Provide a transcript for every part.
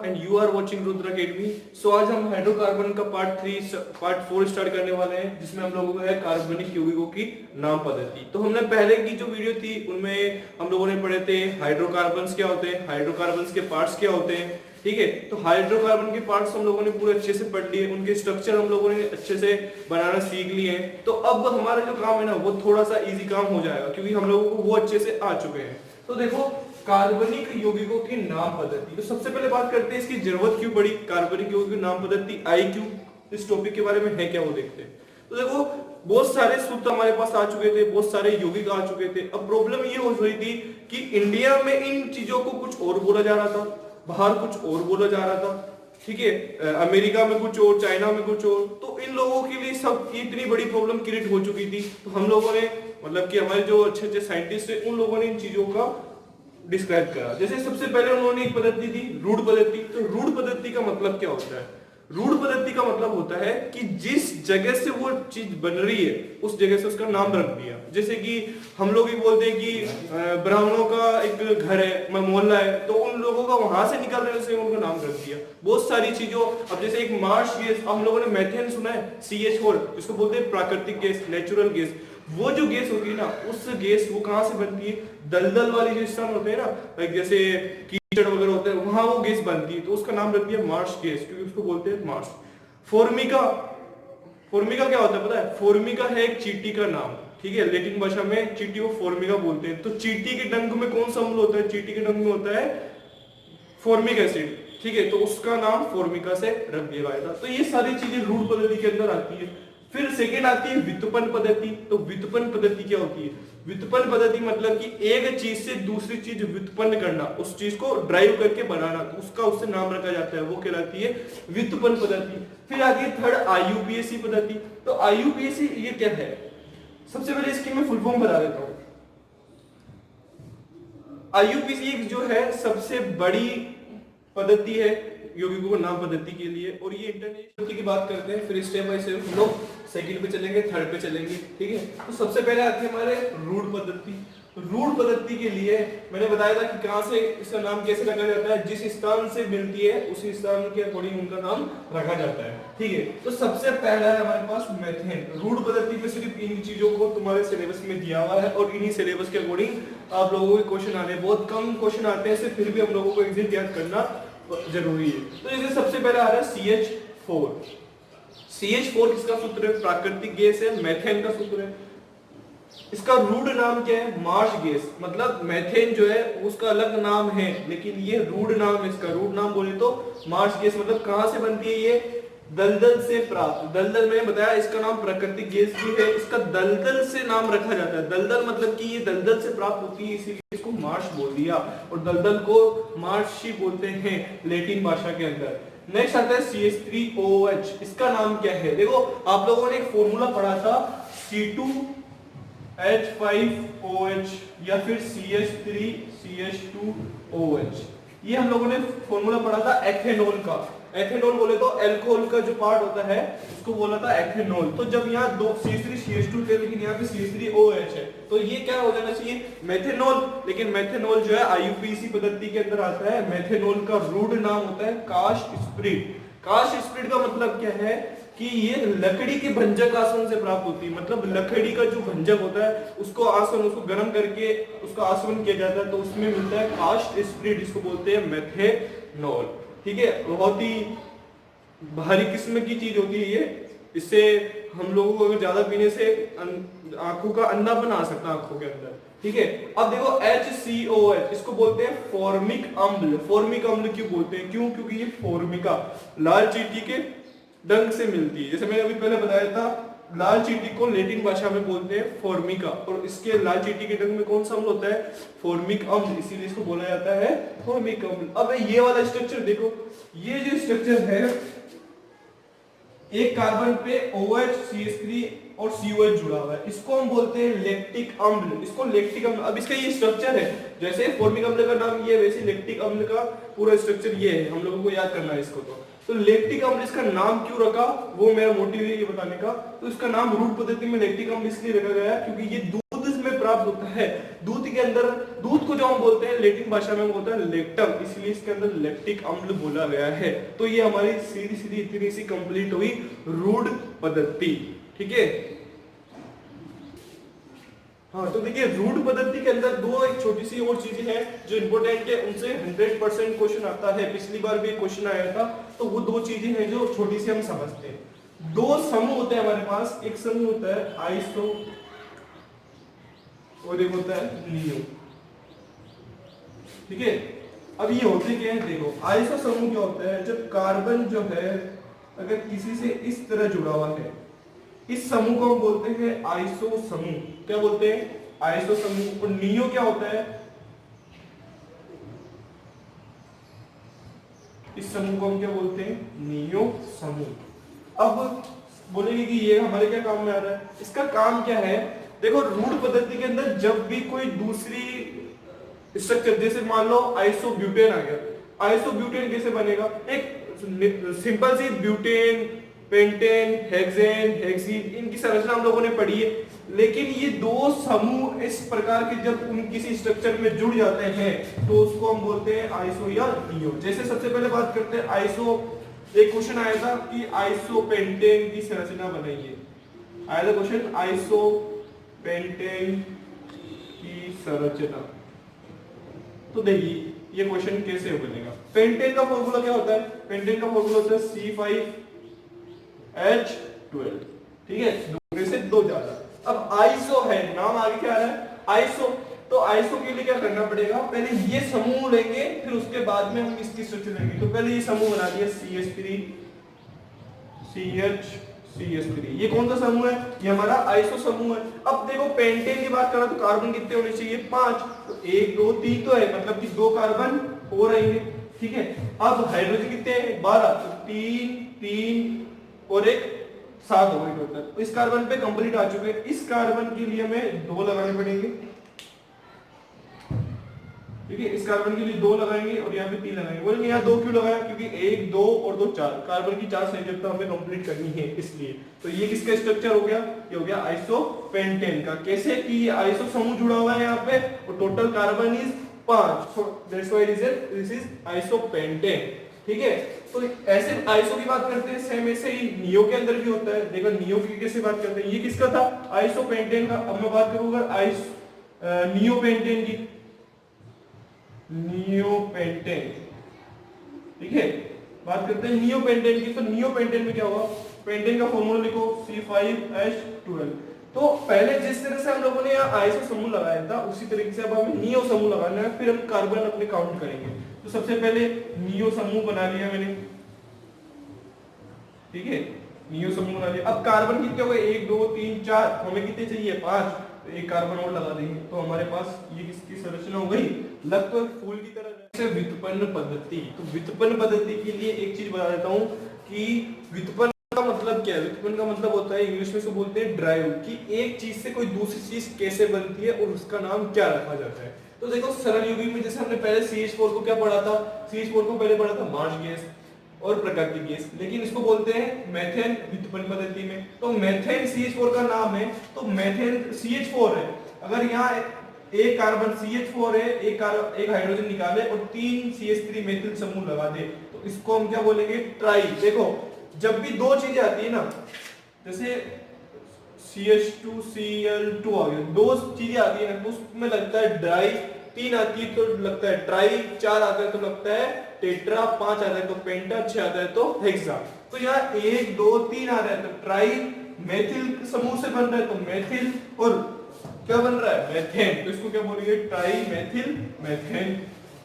and you are watching Rudra academy. So आज हम hydrocarbon का पार्ट 4 स्टार्ट करने वाले हैं, जिसमें हम लोगों को है कार्बनिक यौगिकों की नाम पद्धति। तो हमने पहले की जो वीडियो थी उनमें हम लोगों ने पढ़े थे हाइड्रोकार्बन्स क्या होते हैं, हाइड्रोकार्बन्स के पार्ट्स क्या होते हैं। ठीक है, तो हाइड्रोकार्बन के पार्ट्स हम लोगों ने पूरे अच्छे से पढ़ लिए, उनके स्ट्रक्चर हम लोगों ने अच्छे से बनाना सीख लिए हैं। तो अब हमारा जो काम है ना वो थोड़ा सा इजी काम हो जाएगा, क्योंकि हम लोगों को वो अच्छे से आ चुके हैं। तो देखो, कार्बनिक यौगिकों की नाम पद्धति। तो सबसे पहले बात करते हैं इसकी जरूरत क्यों पड़ी, कार्बनिक यौगिकों की नाम पद्धति आई क्यों, इस टॉपिक के बारे में है क्या वो देखते हैं। तो देखो, बहुत सारे सूत्र हमारे पास आ चुके थे, बहुत सारे यौगिक आ चुके थे। अब प्रॉब्लम ये हो रही थी कि इंडिया में इन चीजों को कुछ और बोला जा रहा था, बाहर कुछ और बोला जा रहा था। ठीक है, अमेरिका में कुछ और, चाइना में कुछ और। तो इन लोगों के लिए सब इतनी बड़ी प्रॉब्लम क्रिएट हो चुकी थी। तो हम लोगों ने मतलब कि हमारे जो अच्छे अच्छे साइंटिस्ट है उन लोगों ने इन चीजों का डिस्क्राइब करा। जैसे सबसे पहले उन्होंने एक पद्धति दी, रूढ़ पद्धति। तो रूढ़ पद्धति का मतलब क्या होता है? रूढ़ पद्धति का मतलब होता है कि जिस जगह से वो चीज बन रही है उस जगह से उसका नाम रख दिया। जैसे कि हम लोग ही बोलते हैं कि ब्राह्मणों का एक घर है, मोहल्ला है, तो उन लोगों का वहां से निकल रहे से उनका नाम रख दिया। बहुत सारी चीजों, अब जैसे एक मार्श गैस, हम लोगों ने मेथेन सुना है, CH4, जिसको बोलते हैं प्राकृतिक गैस, नेचुरल गैस। वो जो गैस होती है ना, उस गैस वो कहां से बनती है? दलदल वाले जो स्थान होते हैं ना, जैसे कीचड़ वगैरह होते हैं, वहां वो गैस बनती है। तो उसका नाम रख दिया मार्श गैस, क्योंकि उसको बोलते हैं मार्श। फोर्मिका, फोर्मिका क्या होता है पता है? फोर्मिका है एक चींटी का नाम। ठीक है, लैटिन भाषा में चींटी को फोर्मिका बोलते हैं। तो चींटी के डंक में कौन सा अम्ल होता है? चींटी के डंक में होता है फॉर्मिक एसिड। ठीक है, तो उसका नाम फोर्मिका से रख दिया गया था। तो ये सारी चीजें रूढ़ पद्धति के अंदर आती है। फिर सेकेंड आती है व्युत्पन्न पद्धति। तो व्युत्पन्न पद्धति क्या होती है? व्युत्पन्न पद्धति मतलब कि एक चीज से दूसरी चीज व्युत्पन्न करना, उस चीज को ड्राइव करके बनाना, तो उसका उससे नाम रखा जाता है, वो कहलाती है व्युत्पन्न पद्धति। फिर आती है थर्ड IUPAC पद्धति। तो IUPAC ये क्या है? सबसे पहले इसकी मैं फुल फॉर्म बता देता हूं। IUPAC जो है सबसे बड़ी पद्धति है यौगिकों को नाम पद्धति के लिए, और ये इंटरनेशनल की बात करते हैं। फिर स्टेप बाय स्टेप हम लोग सेकंड पे चलेंगे, थर्ड पे चलेंगे। ठीक है, तो सबसे पहले आती है हमारे रूढ़ पद्धति। रूढ़ पद्धति के लिए मैंने बताया था कि कहां से इसका नाम कैसे रखा जाता है, जिस स्थान से मिलती है उसी स्थान के अकॉर्डिंग उनका नाम रखा जाता है। ठीक है, तो सबसे पहला है हमारे पास मेथेन। रूढ़ पद्धति में सिर्फ इन चीजों को तुम्हारे सिलेबस में दिया हुआ है, और इन्हीं सिलेबस के अकॉर्डिंग आप लोगों के क्वेश्चन आने, बहुत कम क्वेश्चन आते हैं, फिर भी हम लोगों को एग्जिट याद करना जरूरी है। तो जैसे सबसे पहले आ रहा है CH4। CH4 किसका सूत्र है? प्राकृतिक गैस है, मेथेन का सूत्र है। इसका रूढ़ नाम क्या है? Marsh gas. मतलब मेथेन जो है उसका अलग नाम है, लेकिन ये रूढ़ नाम है इसका। रूढ़ नाम बोले तो मार्श गैस। मतलब कहां से बनती है ये? दलदल से प्राप्त। दलदल मैंने बताया इसका नाम प्राकृतिक गैस भी है, इसका दलदल से नाम रखा जाता है। दलदल मतलब कि ये दलदल से प्राप्त होती है, इसीलिए इसको मार्श बोल दिया, और दलदल को मार्श ही बोलते हैं लैटिन भाषा के अंदर। नेक्स्ट आता है CH3OH। इसका नाम क्या है? देखो, आप लोगों ने एक फॉर्मूला पढ़ा था C2H5OH या फिर CH3CH2OH। ये हम लोगों ने फॉर्मूला पढ़ा था एथेनॉल का। एथेनॉल बोले तो अल्कोहल का जो पार्ट होता है उसको बोला था एथेनॉल। तो जब यहाँ दो CH3CH2 थे, लेकिन यहाँ पे CH3OH है, तो ये क्या हो जाना चाहिए? मेथेनॉल। लेकिन मेथेनॉल जो है IUPAC पद्धति के अंदर आता है। मेथेनॉल का रूढ़ नाम होता है कास्ट स्प्रिट। कास्ट स्प्रिट का मतलब क्या है कि ये लकड़ी के भंजक आसवन से प्राप्त होती है। मतलब लकड़ी का जो भंजक होता है उसको आसवन, उसको गर्म करके उसका आसवन किया जाता है, तो उसमें मिलता है कास्ट स्प्रिट, जिसको बोलते हैं मेथेनॉल। ठीक है, बहुत ही भारी किस्म की चीज होती है ये। इससे हम लोगों को अगर ज्यादा पीने से आंखों का अंधापन आ सकता है आंखों के अंदर। ठीक है, अब देखो HCOH, इसको बोलते हैं फॉर्मिक अम्ल। फॉर्मिक अम्ल क्यों बोलते हैं? क्यों? क्योंकि ये फॉर्मिका, लाल चींटी के डंक से मिलती है। जैसे मैंने अभी पहले बताया था, लाल चींटी को लैटिन भाषा में बोलते हैं फॉर्मिका, और इसके लाल चींटी के डंक में कौन सा अम्ल होता है? फॉर्मिक अम्ल, इसीलिए इसको बोला जाता है फॉर्मिक अम्ल। अब ये वाला स्ट्रक्चर देखो, ये जो स्ट्रक्चर है, एक कार्बन पे OH, CH3 और COH जुड़ा हुआ है, इसको हम बोलते हैं लैक्टिक अम्ल। इसको लैक्टिक अम्ल। अब इसका ये स्ट्रक्चर है, जैसे फॉर्मिक अम्ल का नाम ये है, वैसे लैक्टिक अम्ल का पूरा स्ट्रक्चर ये है। हम लोगों को याद करना है इसको। तो लैक्टिक अम्ल इसका नाम क्यों रखा, वो मेरा मोटिव है ये बताने का। तो इसका नाम रूढ़ पद्धति में लैक्टिक अम्ल इसलिए रखा गया क्योंकि ये दूध में प्राप्त होता है दूध के अंदर। दूध को जो हम बोलते हैं लैटिन भाषा में बोलते हैं लेक्टम, इसलिए इसके अंदर लैक्टिक अम्ल बोला गया है। तो ये हमारी सीधी सीधी इतनी सी कंप्लीट हुई रूढ़ पद्धति। ठीक है, हाँ तो देखिए रूढ़ पद्धति के अंदर दो एक छोटी सी और चीजें हैं जो इंपॉर्टेंट है, उनसे 100% क्वेश्चन आता है, पिछली बार भी क्वेश्चन आया था। तो वो दो चीजें हैं जो छोटी सी हम समझते हैं। दो समूह होते हैं हमारे पास, एक समूह होता है आइसो और एक होता है नियो। ठीक है, अब ये होते क्या है, देखो आइसो समूह क्या होता है, जब कार्बन जो है अगर किसी से इस तरह जुड़ा हुआ है, इस समूह को हम बोलते हैं आइसो समूह। क्या बोलते हैं, आइसो समूह। और नियो क्या होता है, इस समूह को हम क्या बोलते हैं, नियो समूह। अब बोलेंगे कि ये हमारे क्या काम में आ रहा है, इसका काम क्या है। देखो रूढ़ पद्धति के अंदर जब भी कोई दूसरी स्ट्रक्चर, जैसे मान लो आइसोब्यूटेन आ गया, आइसोब्यूटेन कैसे बनेगा, एक सिंपल सी ब्यूटेन, पेंटेन, हेक्सेन, हेक्सीन, इनकी संरचना हम लोगों ने पढ़ी है। लेकिन ये दो समूह इस प्रकार के जब उन किसी स्ट्रक्चर में जुड़ जाते हैं तो उसको हम बोलते हैं आइसो या नियो। जैसे सबसे पहले बात करते हैं आइसो, एक क्वेश्चन आया था कि आइसोपेंटेन की संरचना बनाइए, आया था क्वेश्चन आइसोपेंटेन की संरचना। तो देखिए ये क्वेश्चन कैसे बनेगा। पेंटेन का फॉर्मूला क्या होता है, पेंटेन का फॉर्मूला होता है C5H12। ठीक है, दो में से दो ज्यादा। अब आइसो है, नाम आगे क्या आ रहा है, आइसो। तो आइसो के लिए क्या करना पड़ेगा, पहले ये समूह लेंगे फिर उसके बाद में हम इसकी स्ट्रक्चर लेंगे। तो पहले ये समूह बना दिया CH3 CH3, ये कौन सा समूह है, ये हमारा आइसो समूह है। अब देखो पेंटेन की बात करें तो कार्बन कितने होने चाहिए, 5। तो 1 2 3 तो है, मतलब कि 2 कार्बन और आएंगे। ठीक है, अब हाइड्रोजन कितने हैं, 12। तो 3 3 और 1 7 हो गए टोटल। तो इस कार्बन पे कंप्लीट आ चुके हैं। इस कार्बन के लिए हमें 2 लगाने पड़ेंगे। ठीक है, इस कार्बन के लिए 2 लगाएंगे और यहाँ पे 3 लगाएंगे। बोलेंगे यहाँ 2 क्यों लगाया, क्योंकि 1 2 और 2 4 कार्बन की 4 संयोजकता हमें कंप्लीट करनी है इसलिए। तो ये किसका स्ट्रक्चर हो गया, ये हो गया आइसोपेंटेन का। कैसे कि ये आइसो समूह जुड़ा हुआ है यहाँ पे और total carbon is 5, so that's why this is isopentan। ठीक है, तो ऐसे आइसो की बात करते हैं, सेम ऐसे ही नियो के अंदर भी होता है। देखो नियो की कैसे बात करते हैं, ये किसका था, आइसोपेंटेन का। अब मैं बात करूंगा नियोपेंटेन की, नियोपेंटेन। ठीक है, बात करते हैं नियोपेंटेन की। तो नियोपेंटेन में क्या हुआ, पेंटेन का फॉर्मूला लिखो C5H12। तो पहले जिस तरह से हम लोगों ने यहाँ आइसो समूह लगाया था उसी तरीके से अब हमें नियो समूह लगाना है, फिर हम कार्बन अपने काउंट करेंगे। तो सबसे पहले नियो समूह बना लिया मैंने। ठीक है, नियो समूह बना लिया। अब कार्बन कितने हो गए, 1 2 3 4, हमें कितने चाहिए, 5। तो एक कार्बन और लगा देंगे तो हमारे पास ये किसकी संरचना हो गई, लग तो फूल की तरह। व्युत्पन्न पद्धति, तो व्युत्पन्न पद्धति के लिए एक चीज बता देता हूँ कि व्युत्पन्न का मतलब क्या है। व्युत्पन्न का मतलब होता है, इंग्लिश में से बोलते हैं ड्राइव, कि एक चीज से कोई दूसरी चीज कैसे बनती है और उसका नाम क्या रखा जाता है। तो देखो सरल यौगिक में जैसे हमने पहले CH4 को क्या पढ़ा था, CH4 को पहले पढ़ा था मार्श गैस और प्राकृतिक गैस, लेकिन इसको बोलते हैं मेथेन व्युत्पन्न पद्धति में। तो मेथेन CH4 का नाम है, तो मेथेन CH4 है। अगर यहाँ एक कार्बन CH4 है, एक हाइड्रोजन निकाले और 3 CH3 मेथिल समूह लगा दे, तो इसको हम क्या बोलेंगे, ट्राई। देखो जब भी दो चीजें आती है ना, जैसे CH2Cl2 आ गया, दो चीजें आती है ना तो उसमें लगता है डाई, 3 आती है तो लगता है ट्राई, 4 आता है तो लगता है टेट्रा, 5 आता है तो पेंटा, 6 आता है तो हेक्सा। तो यहाँ 1 2 3 आ रहा है तो ट्राई मेथिल समूह से बन रहा है तो मेथिल, और क्या बन रहा है, मेथेन। तो इसको क्या बोलेंगे, ट्राई मेथिल मेथेन।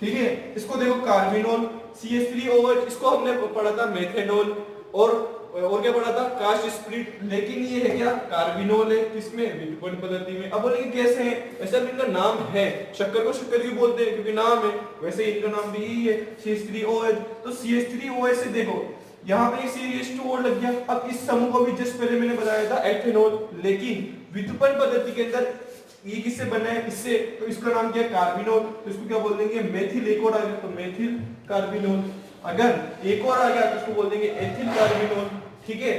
ठीक है, इसको देखो कार्बिनोल CH3OH, इसको हमने पढ़ा था मेथेनॉल, और क्या पढ़ा था, कास्ट स्प्लिट। लेकिन ये है क्या, कार्बिनोल है, किसमें, व्युत्पन्न पद्धति में। अब बोलेंगे कैसे है, वैसे इनका नाम है, शक्कर को शक्कर भी बोलते हैं क्योंकि नाम है, वैसे इनका नाम भी यही है CH3OH। तो CH3OH से देखो यहाँ पे CH2 और लग गया। अब इस समूह को भी जस्ट पहले मैंने बताया था एथेनॉल, लेकिन व्युत्पन्न पद्धति के अंदर ये किससे बना है, इससे, तो इसका नाम क्या है, कार्बिनोल। तो इसको क्या बोल देंगे, मेथिल। एक और आ गया तो मेथिल कार्बिनोल। अगर एक और आ गया तो इसको बोल देंगे एथिल कार्बिनोल। ठीक है,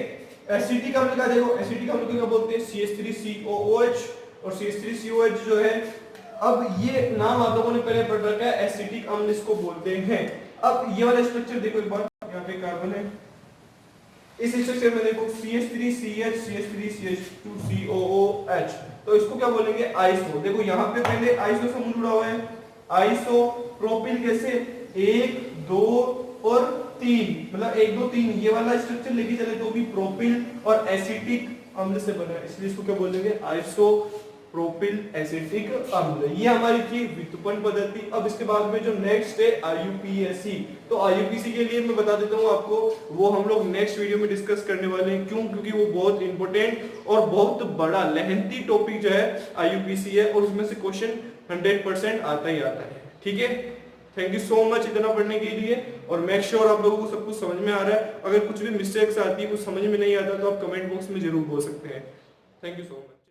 एसिटिक अम्ल का देखो, एसिटिक अम्ल को क्या बोलते हैं, CH3COOH। और CH3COH जो है, अब ये नाम आप लोगों ने पहले पढ़ रखा है, एसिटिक अम्ल इसको बोलते हैं। अब ये वाला स्ट्रक्चर देखो एक बार, यहाँ पे कार्बन है, इस स्ट्रक्चर में देखो CH3CH CH3CH2COOH, तो इसको क्या बोलेंगे, आइसो। देखो यहाँ पे पहले आइसो समूह जुड़ा हुआ है, आइसो प्रोपिल कैसे, 1 2 और 3, मतलब 1 2 3 ये वाला स्ट्रक्चर लेके चले तो भी प्रोपिल और एसिटिक अम्ल से बना है, इसलिए इसको क्या बोलेंगे, आइसो प्रोपिल एसिटिक अम्ल। ये हमारी थी व्युत्पन्न पद्धति। अब इसके बाद में जो नेक्स्ट है IUPAC, तो IUPAC के लिए मैं बता देता हूँ आपको, वो हम लोग नेक्स्ट वीडियो में डिस्कस करने वाले हैं। क्यों? क्योंकि वो बहुत इंपॉर्टेंट और बहुत बड़ा लेंथी टॉपिक जो है IUPAC है, और उसमें से क्वेश्चन 100% आता ही आता है। ठीक है, थैंक यू सो मच इतना पढ़ने के लिए, और मेक श्योर आप लोगों को सब कुछ समझ में आ रहा है। अगर कुछ भी मिस्टेक्स आती है, कुछ समझ में नहीं आता, तो आप कमेंट बॉक्स में जरूर बोल सकते हैं। Thank you so much.